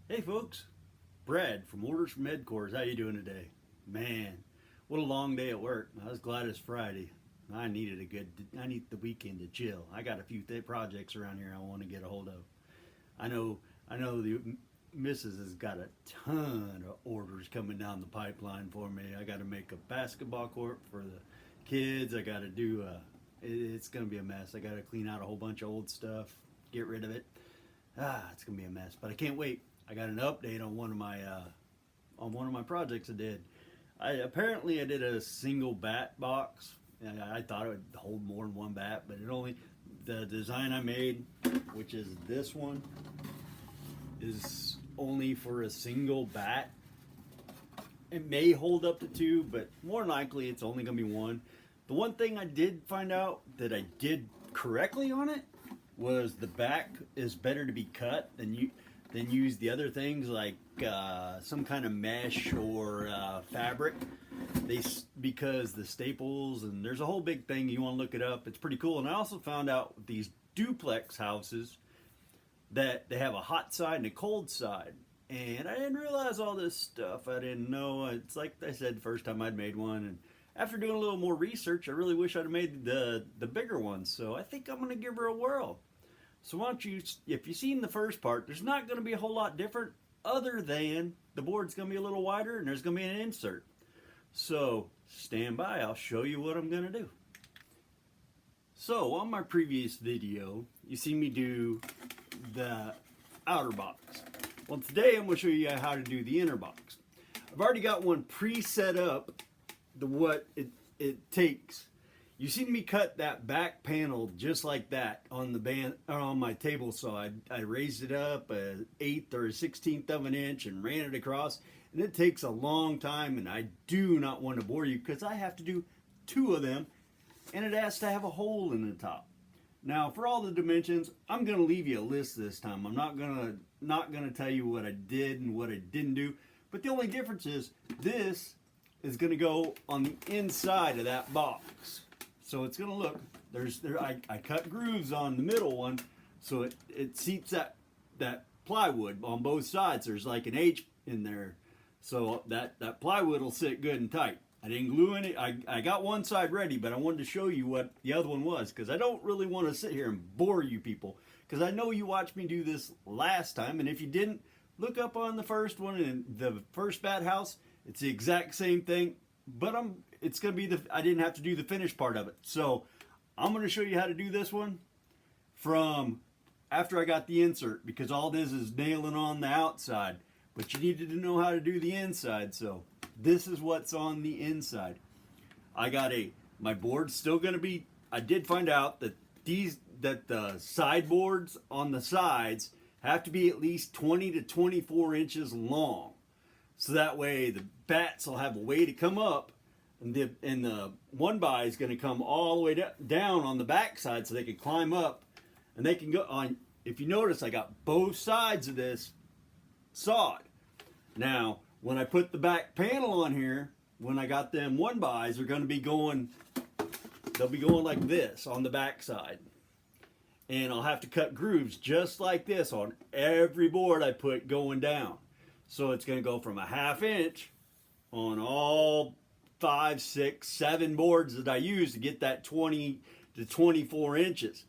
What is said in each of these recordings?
Hey folks, Brad from Orders from Headquarters. How you doing today? Man, what a long day at work. I was glad it's Friday. I need the weekend to chill. I got a few projects around here I want to get a hold of. I know, I know the missus has got a ton of orders coming down the pipeline for me. I got to make a basketball court for the kids. I got to do it's going to be a mess. I got to clean out a whole bunch of old stuff, get rid of it. It's going to be a mess, but I can't wait. I got an update on one of my projects I did. I did a single bat box. I thought it would hold more than one bat, but the design I made, which is this one, is only for a single bat. It may hold up to two, but more than likely it's only going to be one. The one thing I did find out that I did correctly on it was the back is better to be cut than use the other things like some kind of mesh or fabric. Because the staples, and there's a whole big thing, you want to look it up. It's pretty cool. And I also found out with these duplex houses that they have a hot side and a cold side. And I didn't realize all this stuff. I didn't know. It's like I said, the first time I'd made one. And after doing a little more research, I really wish I'd have made the bigger ones. So I think I'm going to give her a whirl. So why don't you, if you've seen the first part, there's not going to be a whole lot different other than the board's going to be a little wider and there's going to be an insert. So stand by, I'll show you what I'm going to do. So on my previous video, you see me do the outer box. Well, today I'm going to show you how to do the inner box. I've already got one pre-set up, what it takes. You seen me cut that back panel just like that on on my table saw. I raised it up an 1/8 or a 1/16 of an inch and ran it across. And it takes a long time, and I do not want to bore you because I have to do 2 of them, and it has to have a hole in the top. Now, for all the dimensions, I'm going to leave you a list this time. I'm not going to tell you what I did and what I didn't do. But the only difference is this is going to go on the inside of that box. So it's going to look, I cut grooves on the middle one so it seats that plywood on both sides. There's like an H in there. So that plywood will sit good and tight. I didn't glue any. I got one side ready, but I wanted to show you what the other one was because I don't really want to sit here and bore you people because I know you watched me do this last time, and if you didn't, look up on the first one and the first bat house. It's the exact same thing, but it's going to be I didn't have to do the finished part of it. So I'm going to show you how to do this one from after I got the insert because all this is nailing on the outside. But you needed to know how to do the inside, so this is what's on the inside. My board's still going to be, I did find out that the sideboards on the sides have to be at least 20 to 24 inches long. So that way the bats will have a way to come up, and the one by is going to come all the way down on the back side so they can climb up, and they can go on. If you notice, I got both sides of this sawed. Now, when I put the back panel on here, when I got them one bys, they'll be going like this on the back side. And I'll have to cut grooves just like this on every board I put going down. So it's going to go from a 1/2 inch on all 5, 6, 7 boards that I use to get that 20 to 24 inches.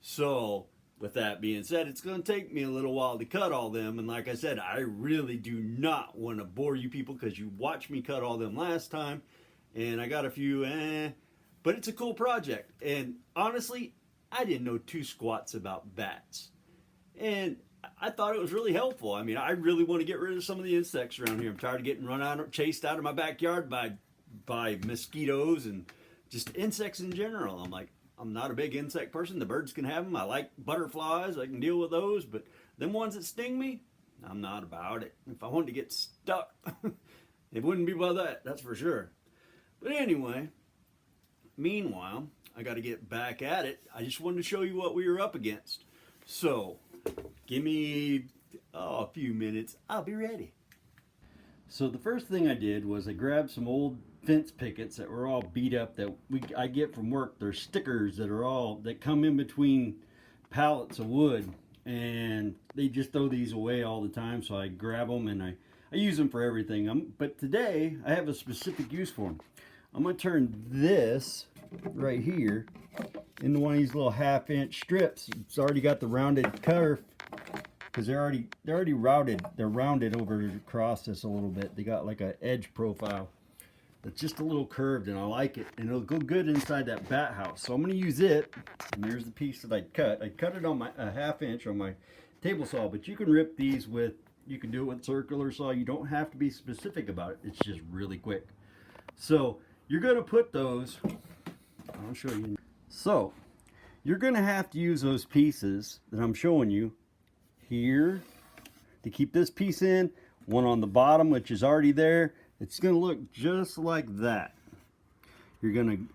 So with that being said, it's going to take me a little while to cut all them. And like I said, I really do not want to bore you people because you watched me cut all them last time. And I got a few, but it's a cool project. And honestly, I didn't know 2 squats about bats. And I thought it was really helpful. I mean, I really want to get rid of some of the insects around here. I'm tired of getting chased out of my backyard by mosquitoes and just insects in general. I'm not a big insect person. The birds can have them. I like butterflies. I can deal with those. But them ones that sting me, I'm not about it. If I wanted to get stuck, it wouldn't be by that. That's for sure. But anyway, meanwhile, I got to get back at it. I just wanted to show you what we were up against. So give me a few minutes. I'll be ready. So the first thing I did was I grabbed some old fence pickets that were all beat up that I get from work. They're stickers that come in between pallets of wood, and they just throw these away all the time. So I grab them and I use them for everything. But today I have a specific use for them. I'm gonna turn this right here into one of these little 1/2 inch strips. It's already got the rounded curve because they're already routed. They're rounded over across this a little bit. They got like an edge profile that's just a little curved, and I like it, and it'll go good inside that bat house. So I'm going to use it, and there's the piece that I cut. I cut it on my 1/2 inch on my table saw, but you can rip these with, you can do it with circular saw. You don't have to be specific about it. It's just really quick. So you're going to put those, I'll show you. So you're going to have to use those pieces that I'm showing you here to keep this piece in, one on the bottom which is already there. It's going to look just like that.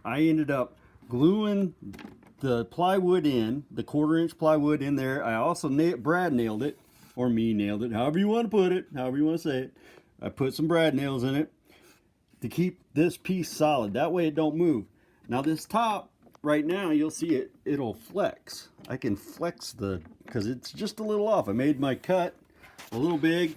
I ended up gluing the plywood in, the 1/4 inch plywood in there. I also brad nailed it, or me nailed it, however you want to put it, however you want to say it. I put some brad nails in it to keep this piece solid. That way it don't move. Now this top, right now you'll see it'll flex. I can flex because it's just a little off. I made my cut a little big.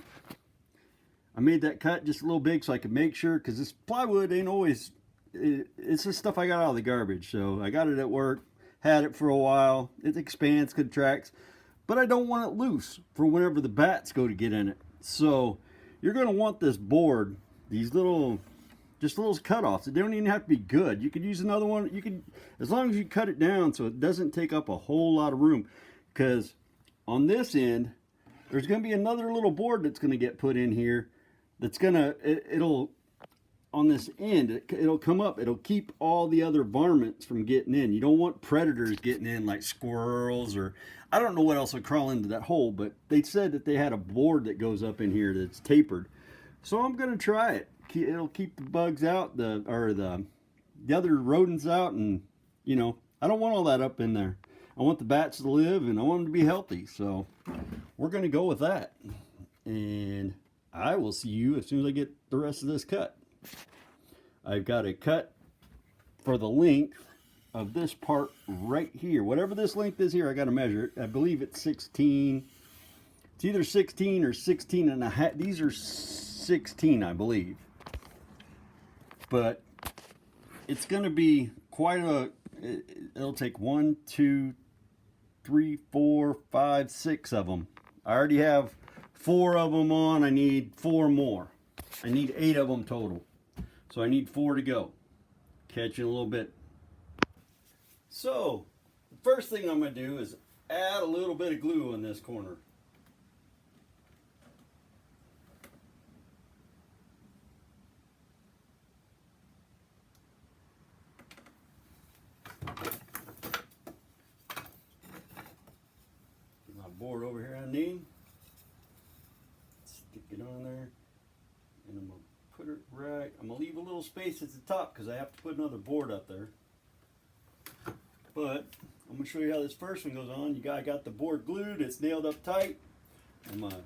I made that cut just a little big so I could make sure, because this plywood ain't always, it's just stuff I got out of the garbage. So I got it at work, had it for a while. It expands, contracts, but I don't want it loose for whenever the bats go to get in it. So you're going to want this board, these little, just little cutoffs. They don't even have to be good. You could use another one. You can, as long as you cut it down so it doesn't take up a whole lot of room. Because on this end, there's going to be another little board that's going to get put in here. That's gonna, it'll, on this end, it'll come up. It'll keep all the other varmints from getting in. You don't want predators getting in, like squirrels, or I don't know what else would crawl into that hole, but they said that they had a board that goes up in here that's tapered. So I'm gonna try it. It'll keep the bugs out, the other rodents out, and you know, I don't want all that up in there. I want the bats to live, and I want them to be healthy. So we're gonna go with that, and I will see you as soon as I get the rest of this cut. I've got a cut for the length of this part right here. Whatever this length is here, I got to measure it. I believe it's 16. It's either 16 or 16 and a half. These are 16, I believe. But it's going to be quite a, it'll take 1, 2, 3, 4, 5, 6 of them. I already have 4 of them on. I need 4 more. I need 8 of them total. So I need 4 to go. Catch you in a little bit. So, the first thing I'm going to do is add a little bit of glue in this corner. Get my board over here I need. Stick it on there, and I'm going to put it right, I'm going to leave a little space at the top because I have to put another board up there. But I'm going to show you how this first one goes on. I got the board glued, it's nailed up tight. I'm going to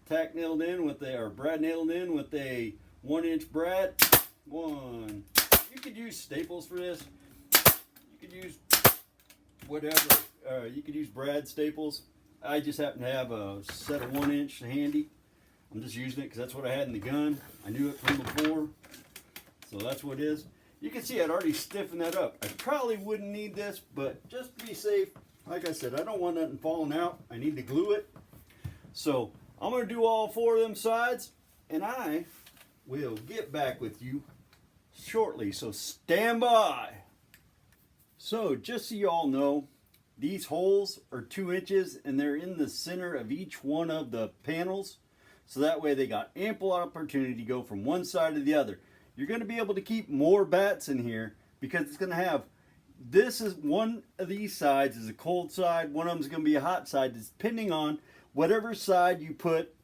tack nailed in with or brad nailed in with a 1-inch brad. You could use staples for this. You could use whatever. You could use brad staples. I just happen to have a set of 1-inch handy. I'm just using it because that's what I had in the gun. I knew it from before, so that's what it is. You can see I'd already stiffened that up. I probably wouldn't need this, but just to be safe, like I said, I don't want nothing falling out. I need to glue it. So I'm going to do all 4 of them sides, and I will get back with you shortly, so stand by. So just so you all know, these holes are 2 inches, and they're in the center of each one of the panels. So that way they got ample opportunity to go from one side to the other. You're going to be able to keep more bats in here because it's going to have, this is one of these sides is a cold side, one of them is going to be a hot side, depending on whatever side you put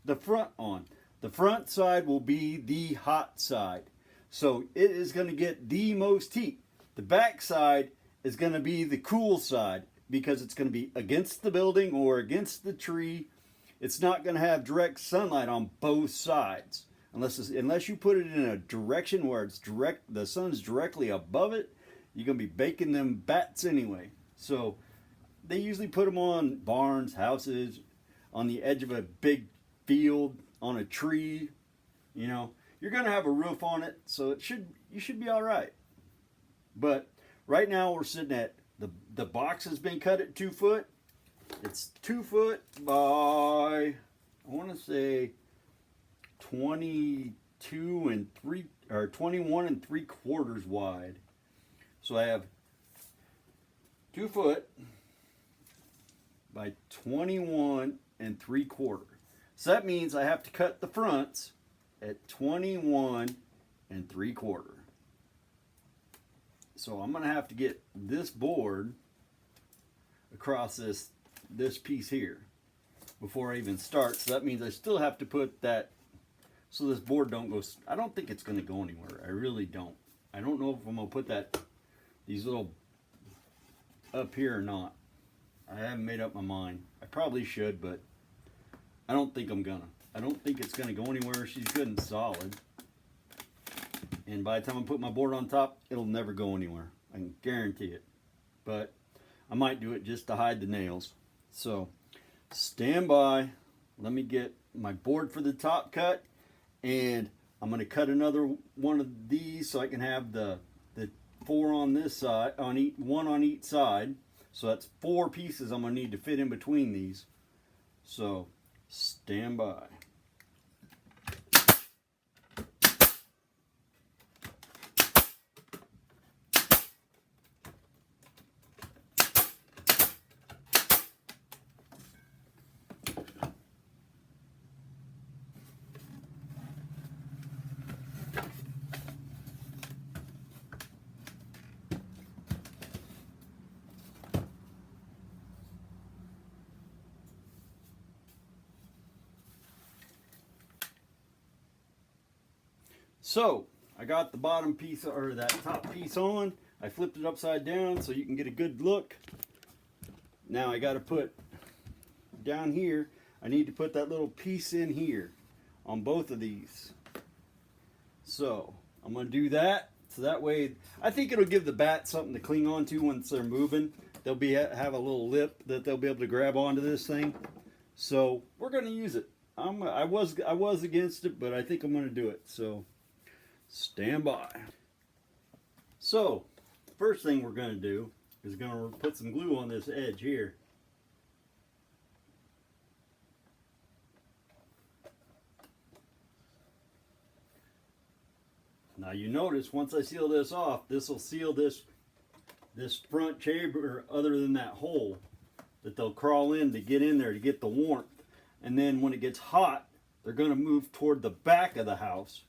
the front on. The front side will be the hot side. So it is going to get the most heat. The back side is going to be the cool side because it's going to be against the building or against the tree. It's not going to have direct sunlight on both sides unless you put it in a direction where it's the sun's directly above it. You're going to be baking them bats anyway. So they usually put them on barns, houses, on the edge of a big field, on a tree. You know, you're gonna have a roof on it, so you should be all right. But right now we're sitting at the box has been cut at 2 foot. It's 2 foot by, I want to say 22 and 3 or 21 and 3/4 wide. So I have 2 foot by 21 and 3/4. So that means I have to cut the fronts at 21 and 3/4. So I'm gonna have to get this board across this piece here before I even start. So that means I still have to put that so this board don't go. I don't think it's gonna go anywhere. I really don't. I don't know if I'm gonna put these little up here or not. I haven't made up my mind. I probably should, but I don't think I'm gonna. I don't think it's gonna go anywhere. She's good and solid. And by the time I put my board on top, it'll never go anywhere. I can guarantee it. But I might do it just to hide the nails. So stand by. Let me get my board for the top cut. And I'm going to cut another one of these so I can have the 4 on this side, one on each side. So that's 4 pieces I'm going to need to fit in between these. So stand by. So I got the bottom piece or that top piece on. I flipped it upside down so you can get a good look. Now I got to put down here, I need to put that little piece in here on both of these. So I'm going to do that. So that way, I think it'll give the bat something to cling on to once they're moving. They'll have a little lip that they'll be able to grab onto this thing. So we're going to use it. I was against it, but I think I'm going to do it. So stand by. So the first thing we're going to do is going to put some glue on this edge here. Now you notice once I seal this off, this will seal this front chamber other than that hole that they'll crawl in to get in there to get the warmth. And then when it gets hot, they're going to move toward the back of the house.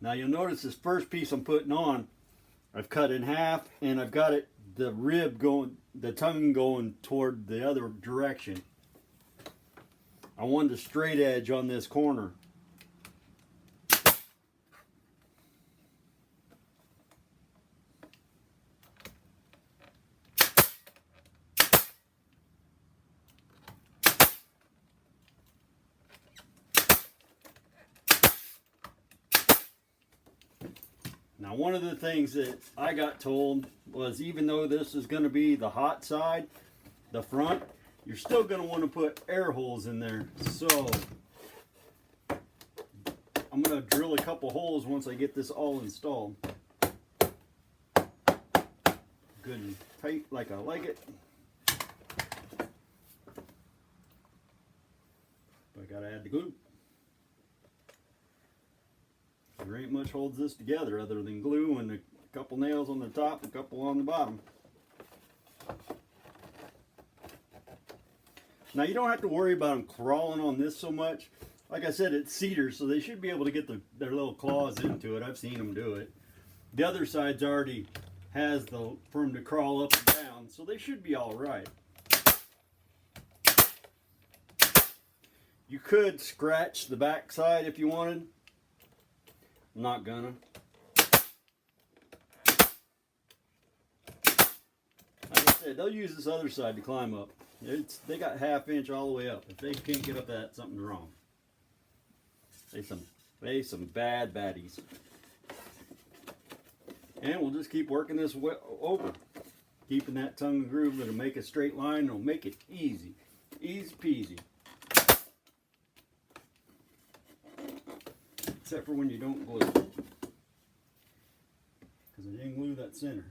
Now you'll notice this first piece I'm putting on, I've cut in half and I've got the rib going, the tongue going toward the other direction. I wanted a straight edge on this corner. Now, one of the things that I got told was even though this is going to be the hot side, the front, you're still going to want to put air holes in there. So I'm going to drill a couple holes once I get this all installed. Good and tight like I like it. But I got to add the glue. There ain't much holds this together other than glue and a couple nails on the top, a couple on the bottom. Now you don't have to worry about them crawling on this so much. Like I said, it's cedar, so they should be able to get their little claws into it. I've seen them do it. The other side's already has for them to crawl up and down, so they should be all right. You could scratch the back side if you wanted. I'm not gonna. Like I said, they'll use this other side to climb up. They got ½ inch all the way up. If they can't get up that, something's wrong. They some bad baddies. And we'll just keep working this over. Keeping that tongue and groove. It'll make a straight line. It'll make it easy. Easy peasy. Except for when you don't glue. Because I didn't glue that center.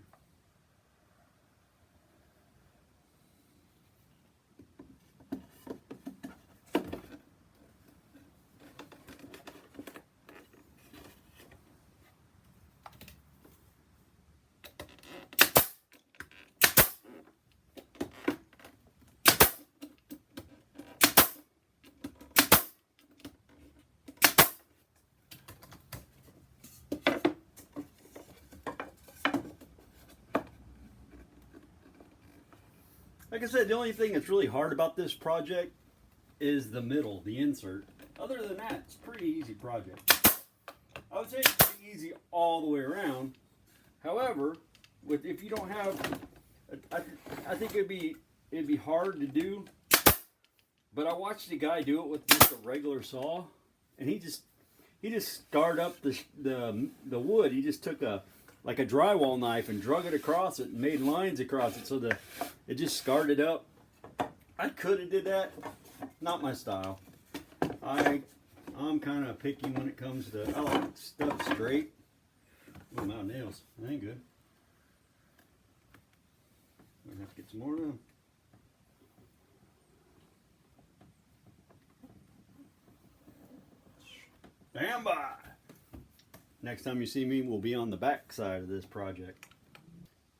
Like I said, the only thing that's really hard about this project is the middle, the insert. Other than that, it's a pretty easy project. I would say it's pretty easy all the way around. However, if you don't have, I think it'd be hard to do. But I watched the guy do it with just a regular saw, and he just scarred up the wood. He just took like a drywall knife and drug it across it and made lines across it so it just scarred it up. I could have did that. Not my style. I'm kind of picky when it comes to, I like stuff straight. Oh, my nails. That ain't good. I'm gonna have to get some more of them. Stand by. Next time you see me, we'll be on the back side of this project.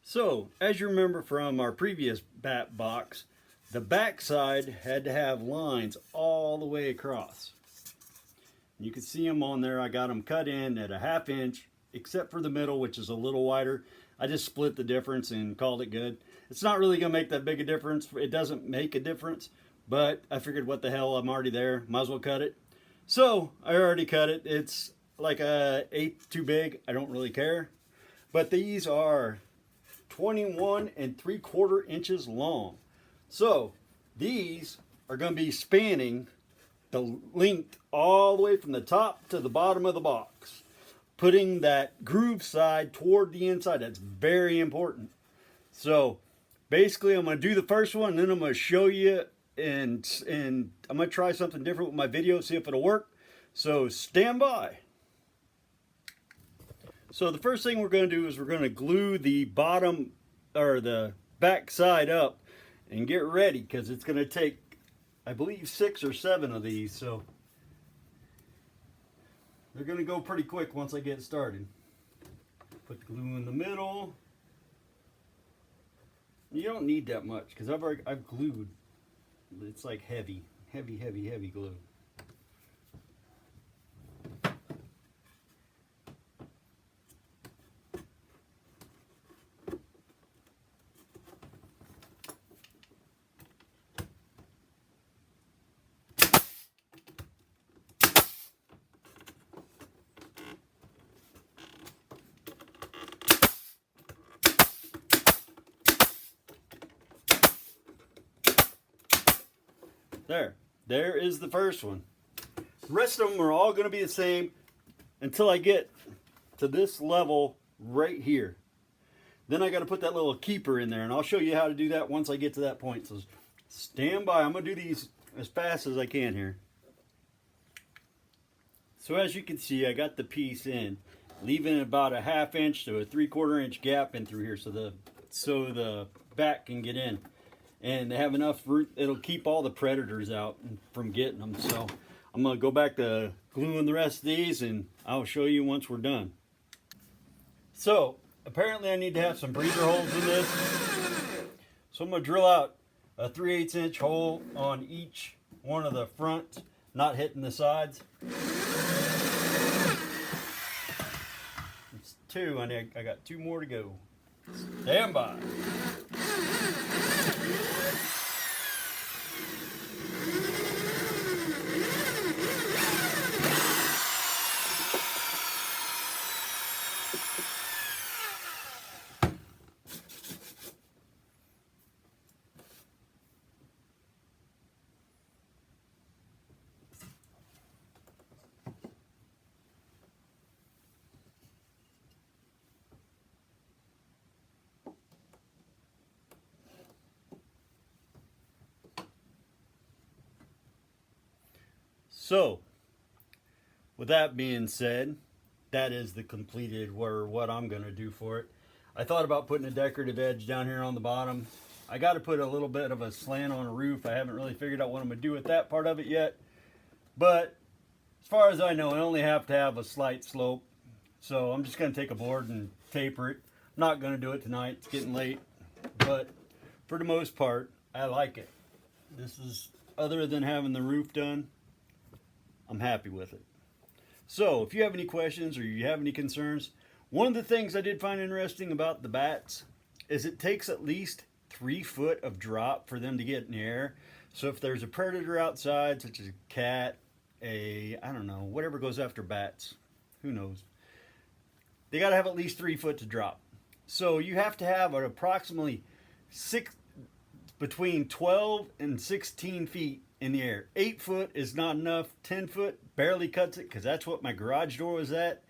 So, as you remember from our previous bat box, the back side had to have lines all the way across. You can see them on there. I got them cut in at a 1/2 inch, except for the middle, which is a little wider. I just split the difference and called it good. It's not really going to make that big a difference. It doesn't make a difference, but I figured, what the hell, I'm already there. Might as well cut it. So, I already cut it. It's like a 1/8 too big. I don't really care. But these are 21 3/4 inches long. So these are going to be spanning the length all the way from the top to the bottom of the box, putting that groove side toward the inside. That's very important. So basically, I'm going to do the first one, and then I'm going to show you, and I'm going to try something different with my video, see if it'll work. So stand by. So the first thing we're going to do is we're going to glue the bottom, or the back side up, and get ready, because it's going to take, I believe, 6 or 7 of these. So they're going to go pretty quick once I get started. Put the glue in the middle. You don't need that much, because I've glued. It's like heavy glue. There is the first one. The rest of them are all going to be the same until I get to this level right here. Then I got to put that little keeper in there, and I'll show you how to do that once I get to that point. So stand by. I'm going to do these as fast as I can here. So as you can see, I got the piece in, leaving about a 1/2 inch to a 3/4 inch gap in through here so the back can get in. And they have enough root, it'll keep all the predators out from getting them. So I'm going to go back to gluing the rest of these, and I'll show you once we're done. So apparently I need to have some breather holes in this. So I'm going to drill out a 3/8 inch hole on each one of the fronts, not hitting the sides. It's 2, and I got 2 more to go. Stand by. So, with that being said, that is the completed what I'm going to do for it. I thought about putting a decorative edge down here on the bottom. I got to put a little bit of a slant on a roof. I haven't really figured out what I'm going to do with that part of it yet. But as far as I know, I only have to have a slight slope. So I'm just going to take a board and taper it. I'm not going to do it tonight. It's getting late. But for the most part, I like it. This is, other than having the roof done, I'm happy with it. So if you have any questions or you have any concerns, one of the things I did find interesting about the bats is it takes at least 3 foot of drop for them to get in the air. So if there's a predator outside, such as a cat, I don't know, whatever goes after bats, who knows, they got to have at least 3 foot to drop. So you have to have an approximately between 12 and 16 feet in the air. 8 foot is not enough. 10 foot barely cuts it, because that's what my garage door was at.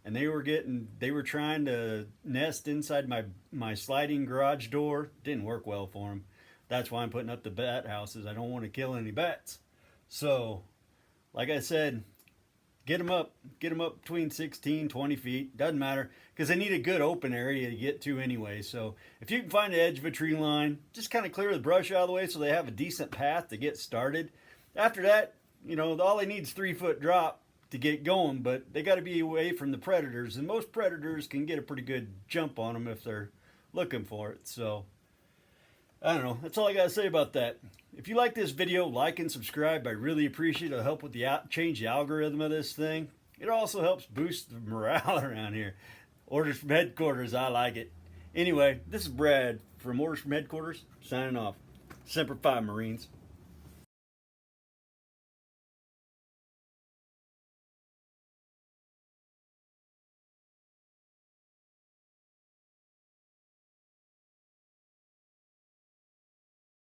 And they were trying to nest inside my sliding garage door. Didn't work well for them. That's why I'm putting up the bat houses. I don't want to kill any bats. So, like I said, get them up between 16, 20 feet. Doesn't matter, because they need a good open area to get to anyway. So if you can find the edge of a tree line, just kind of clear the brush out of the way so they have a decent path to get started. After that, you know, all they need is 3 foot drop to get going, but they got to be away from the predators, and most predators can get a pretty good jump on them if they're looking for it. So I don't know, that's all I got to say about that. If you like this video, like and subscribe. I really appreciate it. It'll help with change the algorithm of this thing. It also helps boost the morale around here. Orders from headquarters, I like it. Anyway, this is Brad from Orders from Headquarters, signing off. Semper Fi, Marines.